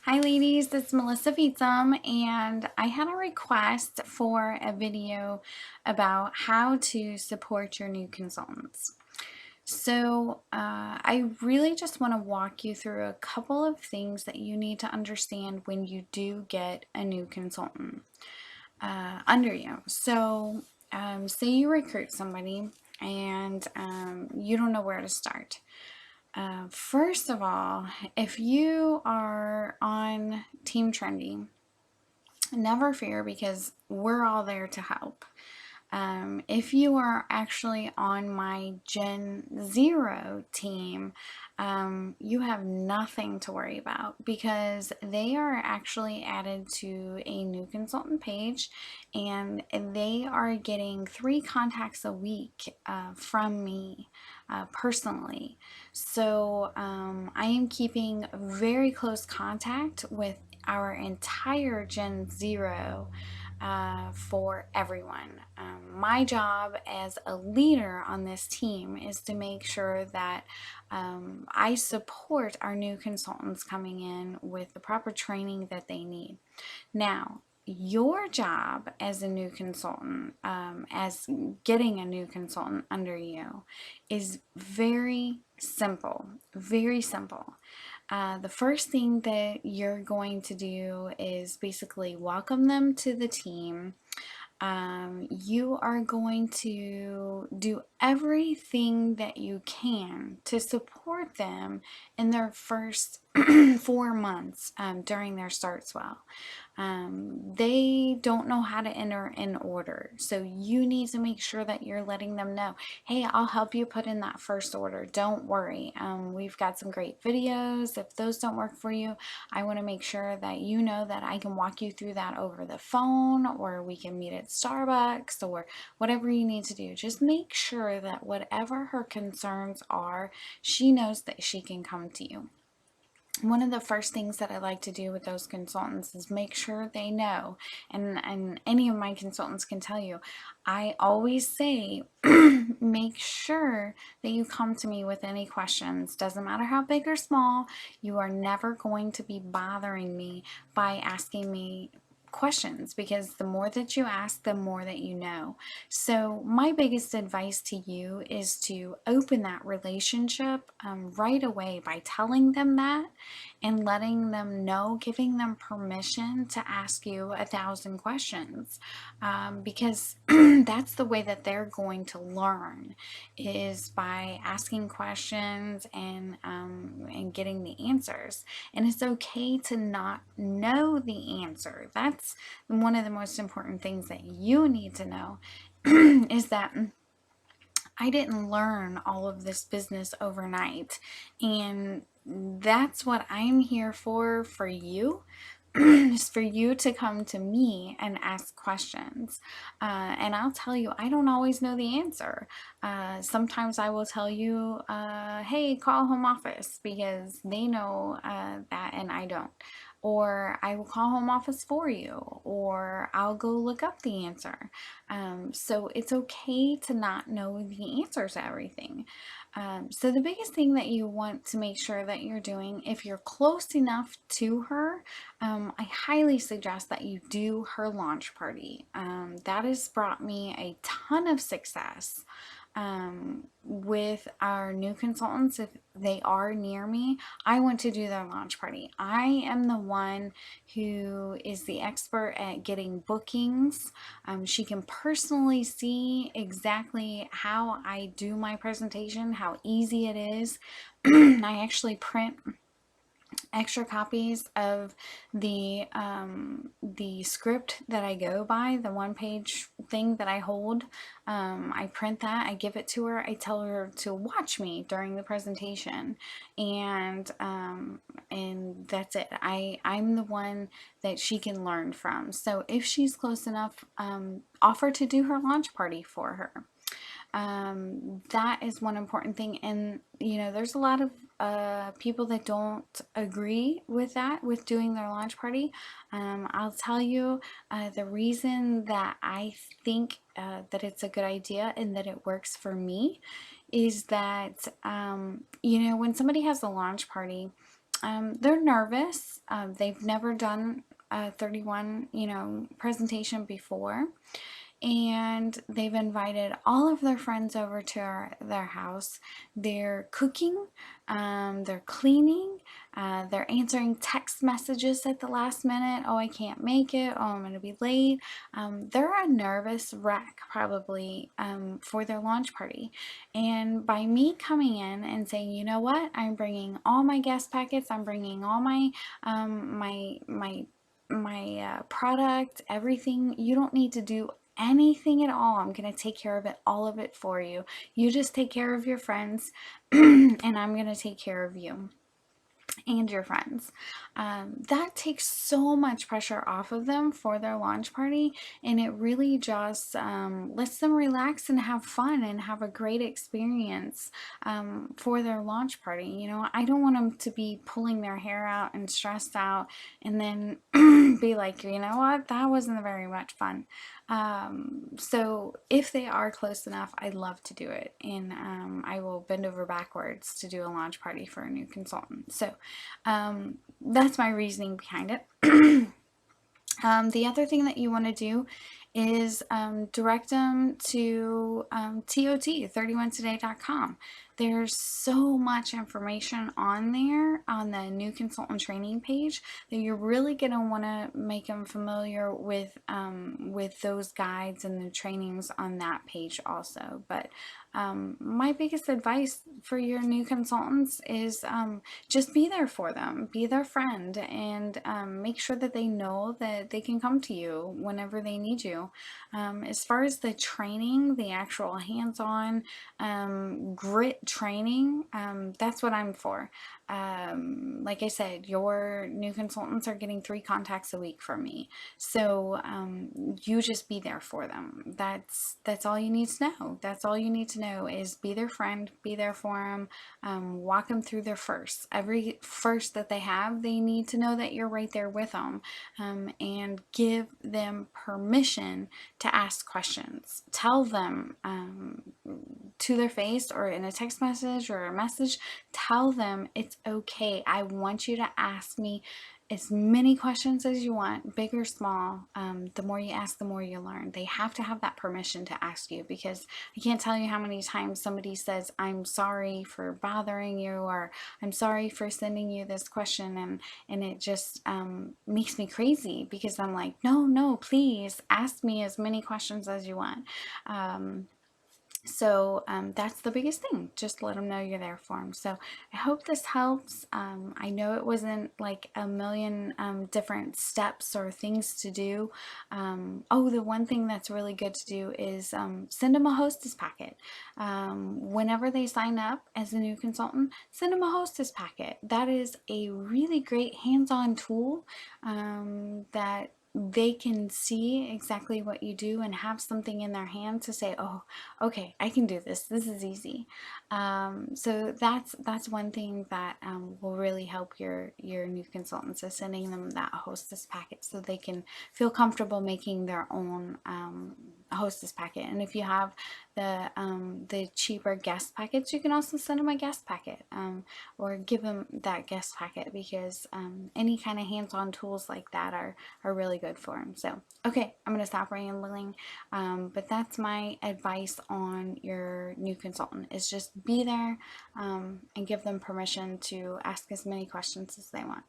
Hi ladies, it's Melissa Fietsam, and I had a request for a video about how to support your new consultants. I really just want to walk you through a couple of things that you need to understand when you do get a new consultant under you. Say you recruit somebody and you don't know where to start. First of all, if you are on Team Trendy, never fear because we're all there to help. If you are actually on my Gen Zero team, you have nothing to worry about because they are actually added to a new consultant page and they are getting 3 contacts a week from me personally. I am keeping very close contact with our entire Gen Zero for everyone. My job as a leader on this team is to make sure that I support our new consultants coming in with the proper training that they need. Now, your job as a new consultant, as getting a new consultant under you, is very simple, very simple. The first thing that you're going to do is basically welcome them to the team. You are going to do everything that you can to support them in their first 4 months during their start swell. They don't know how to enter in order, so you need to make sure that you're letting them know, hey, I'll help you put in that first order. Don't worry. We've got some great videos. If those don't work for you, I want to make sure that you know that I can walk you through that over the phone, or we can meet at Starbucks, or whatever you need to do. Just make sure that whatever her concerns are, she knows that she can come to you. One of the first things that I like to do with those consultants is make sure they know, and any of my consultants can tell you, I always say, make sure that you come to me with any questions. Doesn't matter how big or small, you are never going to be bothering me by asking me questions, because the more that you ask, the more that you know. So my biggest advice to you is to open that relationship right away by telling them that and letting them know, giving them permission to ask you 1,000 questions, because that's the way that they're going to learn, is by asking questions and getting the answers. And it's okay to not know the answer. That's one of the most important things that you need to know is that I didn't learn all of this business overnight. And that's what I'm here for you. Is for you to come to me and ask questions. And I'll tell you, I don't always know the answer. Sometimes I will tell you, hey, call home office, because they know that and I don't. Or I will call home office for you, or I'll go look up the answer. So it's okay to not know the answers to everything. So the biggest thing that you want to make sure that you're doing, if you're close enough to her, I highly suggest that you do her launch party. That has brought me a ton of success with our new consultants. If they are near me, I want to do their launch party. I am the one who is the expert at getting bookings. She can personally see exactly how I do my presentation, how easy it is. I actually print extra copies of the script that I go by, the 1-page thing that I hold. I print that, I give it to her, I tell her to watch me during the presentation, and that's it. I'm the one that she can learn from. So if she's close enough, offer to do her launch party for her. That is one important thing. And there's a lot of people that don't agree with that, with doing their launch party. I'll tell you, the reason that I think that it's a good idea and that it works for me is that when somebody has a launch party, they're nervous. They've never done a 31, presentation before, and they've invited all of their friends over to their house. They're cooking, they're cleaning, they're answering text messages at the last minute. Oh, I can't make it. Oh, I'm going to be late. They're a nervous wreck probably for their launch party. And by me coming in and saying, you know what, I'm bringing all my guest packets, I'm bringing all my product, everything. You don't need to do anything at all. I'm going to take care of it, all of it for you. You just take care of your friends, and I'm going to take care of you and your friends. That takes so much pressure off of them for their launch party, and it really just lets them relax and have fun and have a great experience for their launch party. I don't want them to be pulling their hair out and stressed out and then be like, you know what, that wasn't very much fun. So if they are close enough, I love to do it, and I will bend over backwards to do a launch party for a new consultant. So that's my reasoning behind it. The other thing that you want to do is direct them to TOT31today.com. There's so much information on there on the new consultant training page that you're really going to want to make them familiar with those guides and the trainings on that page also. But my biggest advice for your new consultants is just be there for them, be their friend, and make sure that they know that they can come to you whenever they need you. As far as the training, the actual hands-on grit training, that's what I'm for. Like I said, your new consultants are getting 3 contacts a week from me. So you just be there for them. That's all you need to know. That's all you need to know is be their friend, be there for them, walk them through their firsts. Every first that they have, they need to know that you're right there with them, and give them permission to ask questions. Tell them to their face or in a text message or a message, tell them it's okay. I want you to ask me as many questions as you want, big or small. The more you ask, the more you learn. They have to have that permission to ask you, because I can't tell you how many times somebody says, I'm sorry for bothering you, or I'm sorry for sending you this question, and it just makes me crazy, because I'm like, no, please ask me as many questions as you want. So that's the biggest thing. Just let them know you're there for them. So I hope this helps. I know it wasn't like a million different steps or things to do. Oh, the one thing that's really good to do is send them a hostess packet. Whenever they sign up as a new consultant, send them a hostess packet. That is a really great hands-on tool that they can see exactly what you do and have something in their hand to say, oh, okay, I can do this. This is easy. So that's one thing that will really help your new consultants, is sending them that hostess packet so they can feel comfortable making their own hostess packet. And if you have the cheaper guest packets, you can also send them a guest packet, or give them that guest packet, because any kind of hands-on tools like that are really good for them. So okay, I'm gonna stop rambling, but that's my advice on your new consultant, is just be there and give them permission to ask as many questions as they want.